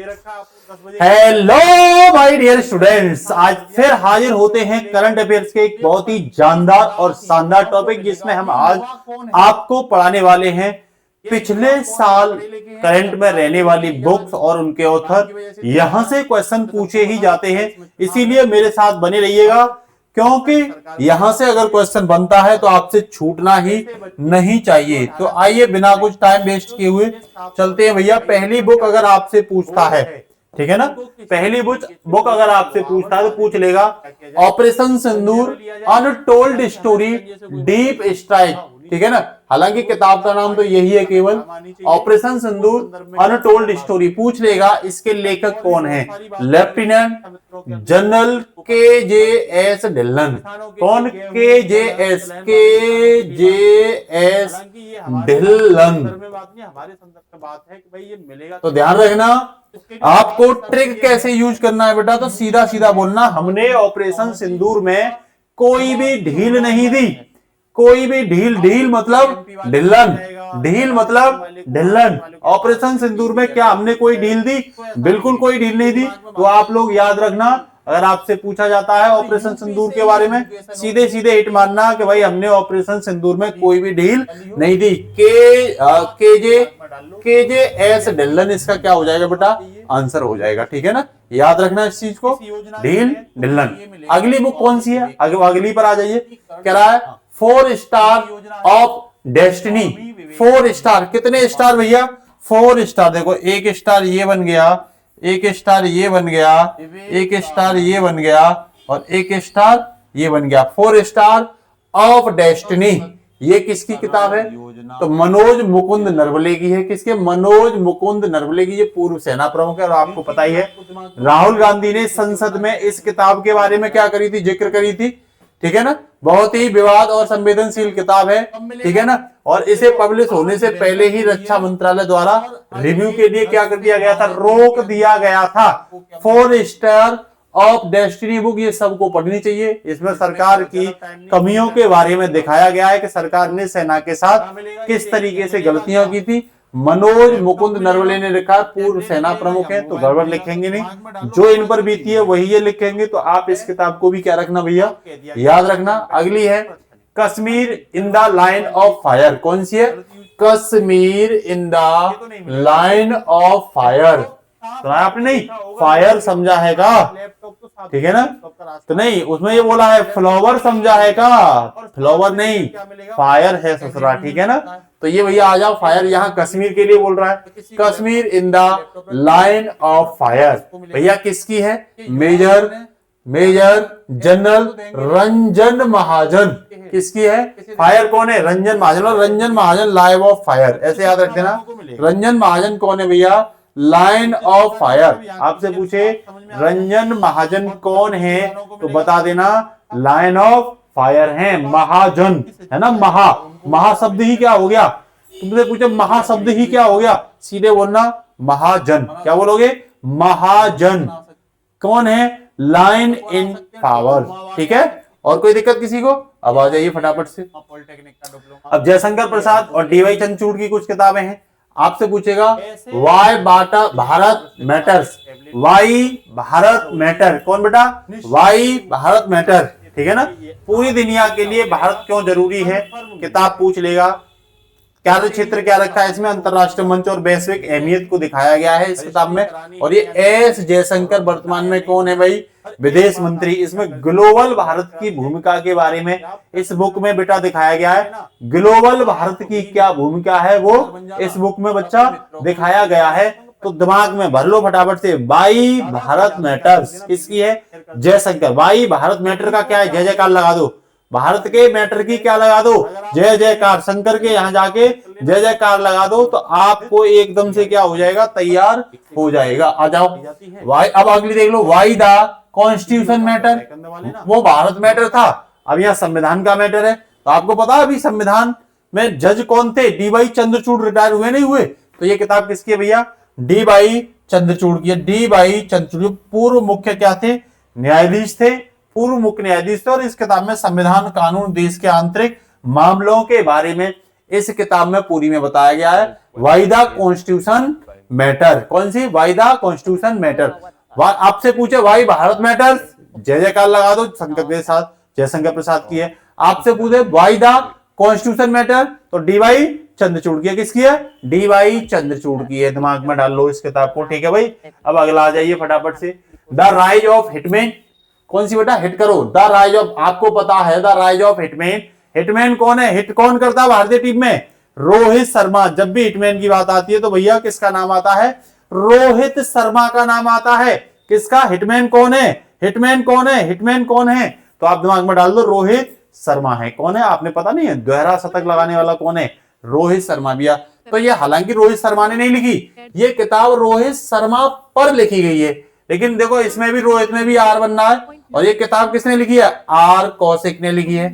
Hello my dear students, आज फिर हाजिर होते हैं करंट अफेयर्स के एक बहुत ही जानदार और शानदार टॉपिक जिसमें हम आज आपको पढ़ाने वाले हैं पिछले साल करंट में रहने वाली बुक्स और उनके ऑथर। यहां से क्वेश्चन पूछे ही जाते हैं, इसीलिए मेरे साथ बने रहिएगा, क्योंकि यहां से अगर क्वेश्चन बनता है तो आपसे छूटना ही नहीं चाहिए। तो आइए बिना कुछ टाइम वेस्ट किए हुए चलते हैं भैया। पहली बुक अगर आपसे पूछता है, ठीक है ना, पहली बुक अगर आपसे पूछता है तो पूछ लेगा ऑपरेशन सिंदूर अनटोल्ड स्टोरी डीप स्ट्राइक, ठीक है ना। हालांकि किताब का नाम तो यही है केवल, ऑपरेशन सिंदूर अनटोल्ड स्टोरी। पूछ लेगा इसके लेखक कौन है, लेफ्टिनेंट जनरल के.जे.एस. ढिल्लन। कौन? के.जे.एस. ढिल्लन। तो ध्यान रखना, आपको ट्रिक कैसे यूज करना है बेटा, तो सीधा सीधा बोलना हमने ऑपरेशन सिंदूर में कोई भी ढील नहीं दी। कोई भी ढील मतलब ढिल्लन, ढील मतलब ढिल्लन। ऑपरेशन सिंदूर में क्या हमने कोई ढील दी? बिल्कुल कोई ढील नहीं दी। तो आप लोग याद रखना, अगर आपसे पूछा जाता है ऑपरेशन सिंदूर के बारे में, सीधे सीधे हिट मारना कि भाई हमने ऑपरेशन सिंदूर में कोई भी ढील नहीं दी। के.जे.एस. ढिल्लन इसका क्या हो जाएगा बेटा? आंसर हो जाएगा, ठीक है ना। याद रखना इस चीज को, ढील ढिल्लन। अगली बुक कौन सी है? अगली पर आ जाइए। कह रहा है 4 स्टार ऑफ डेस्टिनी। 4 स्टार, कितने स्टार भैया? 4 स्टार। देखो, एक स्टार ये बन गया, एक स्टार ये बन गया, एक स्टार ये बन गया और एक स्टार ये बन गया। 4 स्टार ऑफ डेस्टिनी। ये किसकी किताब है? तो मनोज मुकुंद नरवले की है। किसके? मनोज मुकुंद नरवले की। ये पूर्व सेना प्रमुख है और आपको पता ही है राहुल गांधी ने संसद में इस किताब के बारे में क्या करी थी? जिक्र करी थी, ठीक है ना। बहुत ही विवाद और संवेदनशील किताब है, ठीक है ना। और इसे पब्लिश होने से पहले ही रक्षा मंत्रालय द्वारा रिव्यू के लिए क्या कर दिया गया था? रोक दिया गया था। 4 स्टार ऑफ डेस्टिनी बुक ये सबको पढ़नी चाहिए। इसमें सरकार की कमियों के बारे में दिखाया गया है कि सरकार ने सेना के साथ किस तरीके से गलतियां की थी। मनोज मुकुंद नरवले ने लिखा, पूर्व सेना प्रमुख है तो गड़बड़ लिखेंगे नहीं, जो इन पर बीती है वही ये लिखेंगे। तो आप इस किताब को भी क्या रखना भैया? याद रखना। अगली है Kashmir in the line of fire. कौन सी है? Kashmir in the line of fire. तो आपने नहीं फायर समझा है का, ठीक है ना। तो नहीं, उसमें ये बोला है फ्लावर समझा है का, फ्लावर नहीं फायर है ससुरा, ठीक है ना। तो ये भैया आ जाओ, फायर यहाँ कश्मीर के लिए बोल रहा है। Kashmir in the line of fire भैया किसकी है? मेजर जनरल रंजन महाजन। किसकी है? फायर कौन है? रंजन महाजन। और रंजन महाजन लाइन ऑफ फायर, ऐसे याद रख देना। रंजन महाजन कौन है भैया? Line of fire. आपसे पूछे रंजन महाजन कौन है तो बता देना लाइन ऑफ फायर है महाजन, है ना। महा शब्द ही क्या हो गया? तुमसे पूछे महा शब्द ही क्या हो गया? सीधे बोलना महाजन। क्या बोलोगे? महाजन। कौन है? लाइन इन पावर, ठीक है। और कोई दिक्कत किसी को? अब आ जाइए फटाफट से। अब जयशंकर प्रसाद और डी.वाई. चंद्रचूड़ की कुछ किताबें हैं। आपसे पूछेगा why Bharat matters. Why Bharat matter. कौन बेटा? वाई भारत मैटर, ठीक है ना। पूरी दुनिया के लिए भारत क्यों जरूरी है, किताब पूछ लेगा। कार्य क्षेत्र क्या रखा है इसमें? अंतरराष्ट्रीय मंच और वैश्विक अहमियत को दिखाया गया है इस किताब में। और ये एस जयशंकर वर्तमान में कौन है भाई? विदेश मंत्री। इसमें ग्लोबल भारत की भूमिका के बारे में इस बुक में बेटा दिखाया गया है। ग्लोबल भारत की क्या भूमिका है वो इस बुक में बच्चा दिखाया गया है। तो दिमाग में भर लो फटाफट से, वाई भारत मैटर्स किसकी है? जयशंकर। वाई भारत मैटर का क्या है? जय जयकार लगा दो। भारत के मैटर की क्या लगा दो? जय जयकार। शंकर के यहाँ जाके जय जयकार लगा दो तो आपको एकदम से क्या हो जाएगा? तैयार हो जाएगा। आ जाओ वाई। अब अगली देख लो, वाई द कॉन्स्टिट्यूशन मैटर। वो भारत मैटर था, अब यहाँ संविधान का मैटर है। तो आपको पता है अभी संविधान में जज कौन थे? डी.वाई. चंद्रचूड़ रिटायर हुए नहीं हुए? तो ये किताब किसकी है भैया? डी.वाई. चंद्रचूड़ की। डी.वाई. चंद्रचूड़ पूर्व मुख्य क्या थे? न्यायाधीश थे, पूर्व मुख्य न्यायाधीश थे। और इस किताब में संविधान, कानून, देश के आंतरिक मामलों के बारे में इस किताब में पूरी में बताया गया है। Why the constitution matter. कौन सी? Why the constitution matter. आपसे पूछे वाई भारत मैटर्स, जय जयकार लगा दो शंकर के साथ, जयशंकर प्रसाद की है। आपसे पूछे वाई द कॉन्स्टिट्यूशन मैटर, तो डीवाई चंद्रचूड़ की है। किसकी है? डीवाई चंद्रचूड़ की है। दिमाग में डाल लो इस किताब को, ठीक है भाई। अब अगला आ जाइए फटाफट से, द राइज ऑफ हिटमैन। कौन सी बेटा? हिट करो। द राइज ऑफ, आपको पता है the rise of hitman. Hitman कौन है? हिट कौन करता है भारतीय टीम में? रोहित शर्मा। जब भी हिटमैन की बात आती है तो भैया किसका नाम आता है? रोहित शर्मा का नाम आता है। किसका? हिटमैन कौन है? हिटमैन कौन है? हिटमैन कौन है? तो आप दिमाग में डाल दो, रोहित शर्मा है। कौन है? आपने पता नहीं है? दोहरा शतक लगाने वाला कौन है? रोहित शर्मा भैया। तो ये हालांकि रोहित शर्मा ने नहीं लिखी, ये किताब रोहित शर्मा पर लिखी गई है, लेकिन देखो इसमें भी रोहित में भी आर बनना है। और ये किताब किसने लिखी है? आर कौशिक ने लिखी है।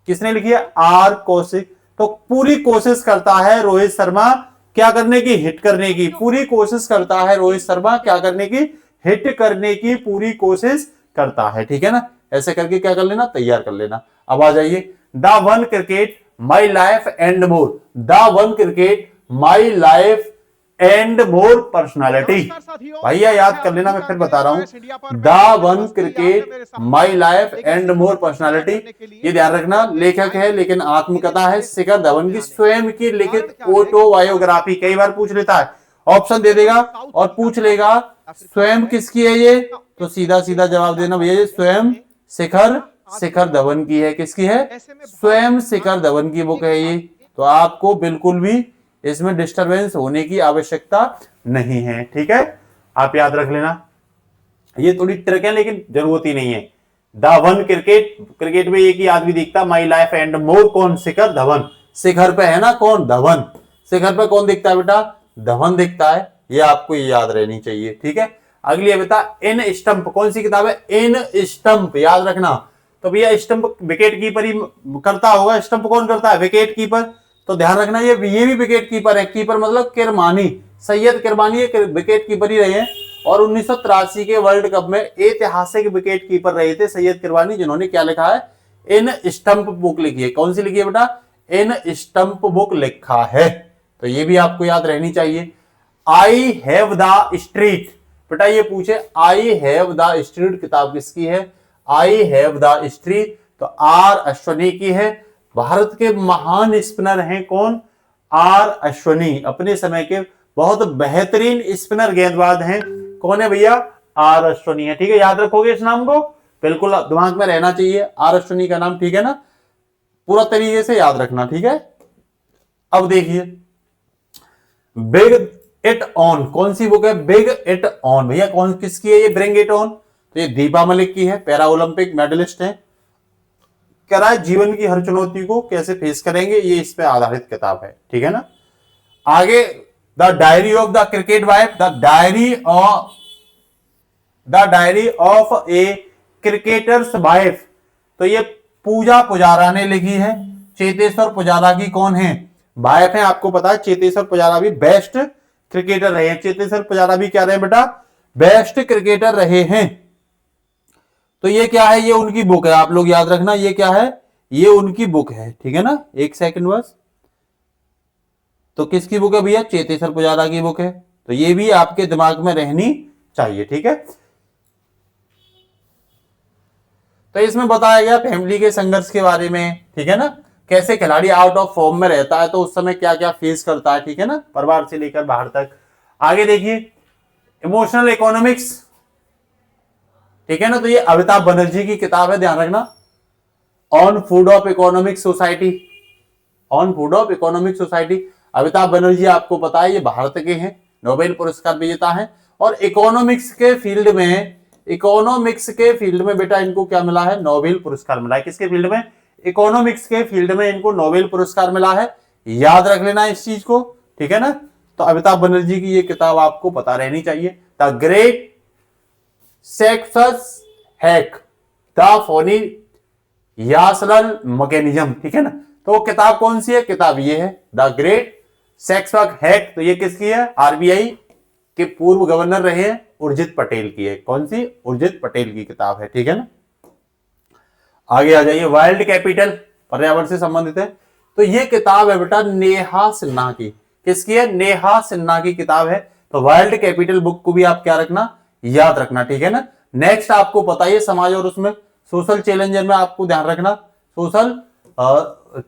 किसने लिखी है? आर कौशिक। तो पूरी कोशिश करता है रोहित शर्मा क्या करने की? हिट करने की। पूरी कोशिश करता है रोहित शर्मा क्या करने की? हिट करने की पूरी कोशिश करता है, ठीक है ना। ऐसे करके क्या कर लेना? तैयार कर लेना। अब आ जाइए, the one cricket my life and more. The one cricket my life and more personality. भैया याद कर लेना, मैं फिर बता रहा हूं, the one cricket my life and more personality. ये ध्यान रखना, लेखक है लेकिन आत्मकथा है शिखर धवन की स्वयं की लिखित ऑटोबायोग्राफी। कई बार पूछ लेता है, ऑप्शन दे देगा और पूछ लेगा स्वयं किसकी है ये, तो सीधा सीधा जवाब देना भैया स्वयं शिखर धवन की है। किसकी है? स्वयं शिखर धवन की बुक है ये। तो आपको बिल्कुल भी इसमें डिस्टरबेंस होने की आवश्यकता नहीं है, ठीक है। आप याद रख लेना, ये थोड़ी ट्रिक है लेकिन जरूरत ही नहीं है। द वन क्रिकेट, क्रिकेट में एक ही आदमी दिखता, माई लाइफ एंड मोर कौन? शिखर धवन। शिखर पे है ना कौन? धवन। शिखर पे कौन दिखता है बेटा? धवन दिखता है। ये आपको याद रहनी चाहिए, ठीक है। अगली है बेटा इन स्टंप। कौन सी किताब है? इन स्टंप, याद रखना। तो भैया स्टंप विकेट कीपर ही करता होगा। स्टंप कौन करता है? Wicket keeper. तो ध्यान रखना ये भी विकेट कीपर है। कीपर मतलब किरमानी, सैयद किरमानी विकेट कीपर ही रहे हैं। और 1983 के वर्ल्ड कप में ऐतिहासिक विकेट कीपर रहे थे सैयद किरमानी, जिन्होंने क्या लिखा है? इन स्टंप बुक लिखी है। कौन सी लिखी है बेटा? इन स्टंप बुक लिखा है। तो ये भी आपको याद रहनी चाहिए। I have the street. बेटा ये पूछे आई हैव द स्ट्रीट किताब किसकी है? आई हैव द स्ट्रीट तो आर अश्वनी की है। भारत के महान स्पिनर हैं कौन? आर अश्वनी। अपने समय के बहुत बेहतरीन स्पिनर गेंदबाज हैं। कौन है भैया? आर अश्वनी है, ठीक है। याद रखोगे इस नाम को, बिल्कुल दिमाग में रहना चाहिए आर अश्वनी का नाम, ठीक है ना। पूरा तरीके से याद रखना, ठीक है। अब देखिए बिग इट ऑन। कौन सी बुक है? Big it on. भैया कौन किसकी है ये? Bring it on. तो ये दीपा मलिक की है, पैरा ओलंपिक मेडलिस्ट है। कह रहा है जीवन की हर चुनौती को कैसे फेस करेंगे, ये इस पे आधारित किताब है, ठीक है ना। आगे the diary of the cricket wife. The diary of A cricketers wife. तो ये पूजा पुजारा ने लिखी है। चेतेश्वर पुजारा की कौन है? वाइफ है। आपको पता है चेतेश्वर पुजारा भी बेस्ट क्रिकेटर रहे हैं। चेतेश्वर पुजारा भी क्या रहे बेटा? बेस्ट क्रिकेटर रहे हैं। तो ये क्या है? ये उनकी बुक है, आप लोग याद रखना। ये क्या है? ये उनकी बुक है, ठीक है ना। एक सेकंड बस। तो किसकी बुक है भैया? चेतेश्वर पुजारा की बुक है। तो ये भी आपके दिमाग में रहनी चाहिए, ठीक है। तो इसमें बताया गया फैमिली के संघर्ष के बारे में, ठीक है ना। कैसे खिलाड़ी आउट ऑफ फॉर्म में रहता है तो उस समय क्या क्या फेस करता है, ठीक है ना, परिवार से लेकर बाहर तक। आगे देखिए इमोशनल इकोनॉमिक्स, ठीक है ना। तो ये अमिताभ बनर्जी की किताब है, ध्यान रखना। On food of economic society. On food of economic society. Amitabh Banerjee आपको पता है ये भारत के हैं, नोबेल पुरस्कार विजेता हैं। और इकोनॉमिक्स के फील्ड में बेटा इनको क्या मिला है? नोबेल पुरस्कार मिला है। किसके फील्ड में? इकोनॉमिक्स के फील्ड में इनको नोबेल पुरस्कार मिला है। याद रख लेना इस चीज को, ठीक है ना। तो अमिताभ बनर्जी की ये किताब आपको पता रहनी चाहिए। The great sexes hack, the phony यासलन मैकेनिज्म, ठीक है ना। तो किताब कौन सी है? किताब ये है द ग्रेट सेक्स हैक। तो ये किसकी है? आरबीआई के पूर्व गवर्नर रहे हैं उर्जित पटेल की है। कौन सी? उर्जित पटेल की किताब है, ठीक है ना। आगे आ जाइए वाइल्ड कैपिटल, पर्यावरण से संबंधित है। तो ये किताब है बेटा नेहा सिन्हा की। किसकी है? नेहा सिन्हा की किताब है। तो वर्ल्ड कैपिटल बुक को भी आप क्या रखना, याद रखना, ठीक है ना। नेक्स्ट आपको पता है समाज और उसमें सोशल चैलेंजर में आपको ध्यान रखना, सोशल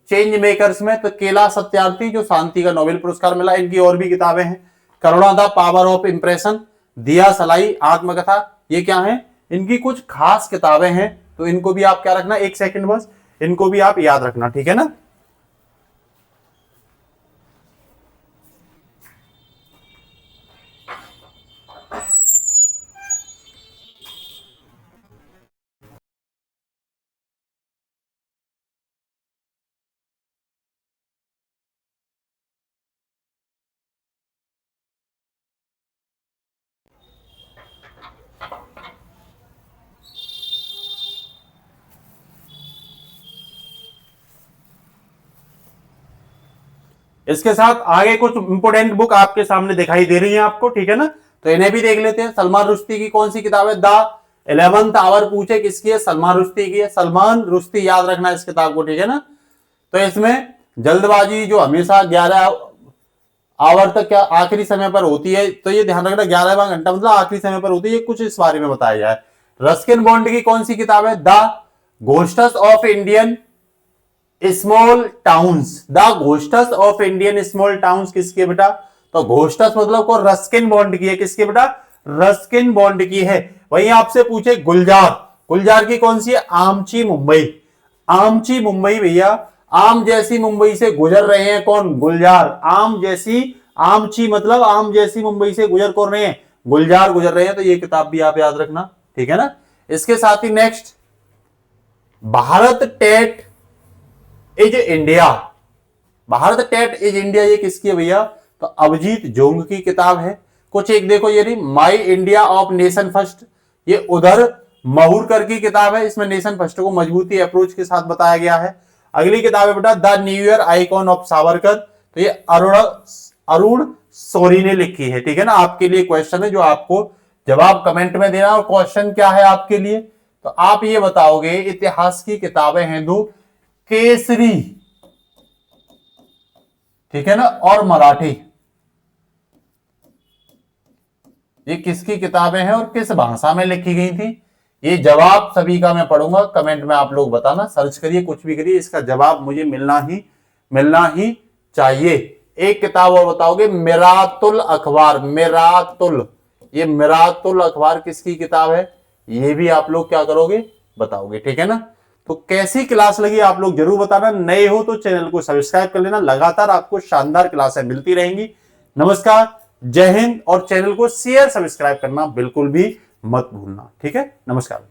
चेंज मेकर्स में तो कैलाश सत्यार्थी जो शांति का नोबेल पुरस्कार मिला, इनकी और भी किताबें हैं। करुणा द पावर ऑफ इंप्रेशन, दिया सलाई आत्मकथा, ये क्या है, इनकी कुछ खास किताबें हैं, तो इनको भी आप क्या रखना, एक सेकंड बस, इनको भी आप याद रखना, ठीक है ना। इसके साथ आगे कुछ इंपोर्टेंट बुक आपके सामने दिखाई दे रही है आपको, ठीक है ना, तो इन्हें भी देख लेते हैं। सलमान रुश्दी की कौन सी किताब है, द 11th आवर पूछे किसकी है, सलमान रुश्दी की है। सलमान रुश्दी याद रखना इस किताब को, ठीक है ना। तो इसमें जल्दबाजी जो हमेशा 11 आवर तक क्या आखिरी समय पर होती है, तो ये ध्यान रखना 11वां घंटा मतलब आखिरी समय पर होती है, कुछ इस बारे में बताया जाए। रस्किन बॉन्ड की कौन सी किताब है, the ghosts of Indian small towns, the ghosts of Indian small towns किसकी है बेटा, तो घोस्ट्स मतलब को रस्किन बॉन्ड की है, किसकी बेटा, रस्किन बॉन्ड की है। वहीं आपसे पूछे गुलजार, गुलजार की कौन सी है, आमची मुंबई, आमची मुंबई भैया, आम जैसी मुंबई से गुजर रहे हैं कौन, गुलजार, आम जैसी, आमची मतलब आम जैसी मुंबई से गुजर कौन रहे हैं, गुलजार गुजर रहे हैं, तो ये किताब भी आप याद रखना, ठीक है ना। इसके साथ ही next, Bharat that is India, Bharat that is India, ये किसकी है भैया, तो अभिजीत जोंग की किताब है। कुछ एक देखो ये रही माई इंडिया ऑफ नेशन फर्स्ट, ये उधर महूरकर की किताब है, इसमें नेशन फर्स्ट को मजबूती अप्रोच के साथ बताया गया है। अगली किताब है बेटा the new year icon of Savarkar, तो ये अरुण सोरी ने लिखी है, ठीक है ना। आपके लिए क्वेश्चन है जो आपको जवाब कमेंट में देना, और क्वेश्चन क्या है आपके लिए, तो आप ये बताओगे इतिहास की किताबें हैं दो, केसरी, ठीक है ना, और मराठी, ये किसकी किताबें हैं और किस भाषा में लिखी गई थी, ये जवाब सभी का मैं पढ़ूंगा, कमेंट में आप लोग बताना, सर्च करिए कुछ भी करिए, इसका जवाब मुझे मिलना ही चाहिए। एक किताब और बताओगे, मिरातुल अखबार, मिरातुल, ये मिरातुल अखबार किसकी किताब है, ये भी आप लोग क्या करोगे, बताओगे, ठीक है ना। तो कैसी क्लास लगी आप लोग जरूर बताना, नए हो तो चैनल को सब्सक्राइब कर लेना, लगातार आपको शानदार क्लासें मिलती रहेंगी। नमस्कार, जय हिंद, और चैनल को शेयर सब्सक्राइब करना बिल्कुल भी मत भूलना, ठीक है, नमस्कार।